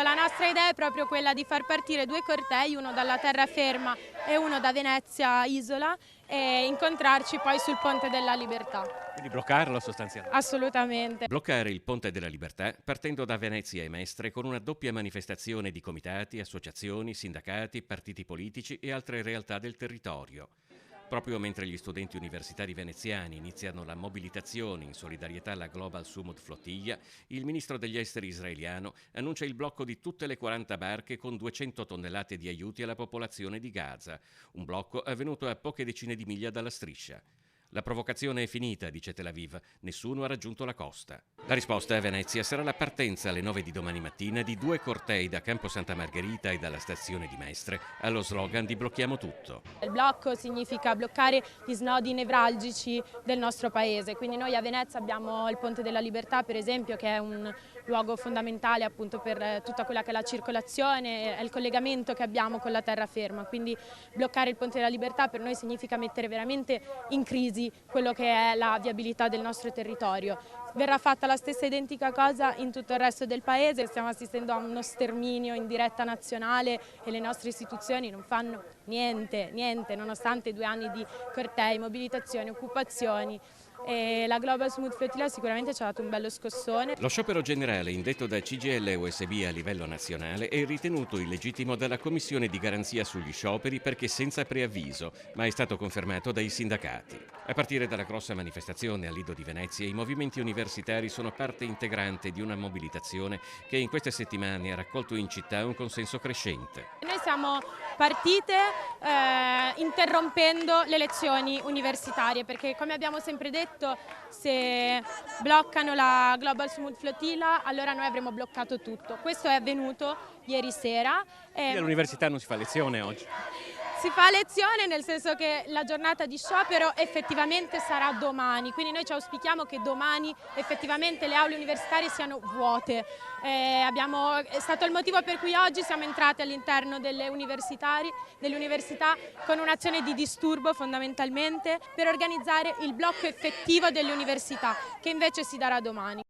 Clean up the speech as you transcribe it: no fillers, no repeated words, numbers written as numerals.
La nostra idea è proprio quella di far partire due cortei, uno dalla terraferma e uno da Venezia Isola, e incontrarci poi sul Ponte della Libertà. Quindi bloccarlo sostanzialmente. Assolutamente. Bloccare il Ponte della Libertà partendo da Venezia e Mestre con una doppia manifestazione di comitati, associazioni, sindacati, partiti politici e altre realtà del territorio. Proprio mentre gli studenti universitari veneziani iniziano la mobilitazione in solidarietà alla Global Sumud Flottiglia, il ministro degli esteri israeliano annuncia il blocco di tutte le 40 barche con 200 tonnellate di aiuti alla popolazione di Gaza, un blocco avvenuto a poche decine di miglia dalla striscia. La provocazione è finita, dice Tel Aviv, nessuno ha raggiunto la costa. La risposta a Venezia sarà la partenza alle 9 di domani mattina di due cortei da Campo Santa Margherita e dalla stazione di Mestre allo slogan di Blocchiamo tutto. Il blocco significa bloccare gli snodi nevralgici del nostro paese, quindi noi a Venezia abbiamo il Ponte della Libertà, per esempio, che è un luogo fondamentale appunto per tutta quella che è la circolazione e il collegamento che abbiamo con la terraferma, quindi bloccare il Ponte della Libertà per noi significa mettere veramente in crisi quello che è la viabilità del nostro territorio. Verrà fatta la stessa identica cosa in tutto il resto del paese, stiamo assistendo a uno sterminio in diretta nazionale e le nostre istituzioni non fanno niente, nonostante 2 anni di cortei, mobilitazioni, occupazioni. E la Global Smooth Flotilla sicuramente ci ha dato un bello scossone. Lo sciopero generale indetto da CGIL e USB a livello nazionale è ritenuto illegittimo dalla Commissione di garanzia sugli scioperi perché senza preavviso, ma è stato confermato dai sindacati. A partire dalla grossa manifestazione al Lido di Venezia, i movimenti universitari sono parte integrante di una mobilitazione che in queste settimane ha raccolto in città un consenso crescente. Noi siamo partite interrompendo le lezioni universitarie perché, come abbiamo sempre detto, se bloccano la Global Smooth Flotilla allora noi avremo bloccato tutto. Questo è avvenuto ieri sera. All'università non si fa lezione oggi. Si fa lezione nel senso che la giornata di sciopero effettivamente sarà domani, quindi noi ci auspichiamo che domani effettivamente le aule universitarie siano vuote. È stato il motivo per cui oggi siamo entrati all'interno delle università con un'azione di disturbo fondamentalmente per organizzare il blocco effettivo delle università che invece si darà domani.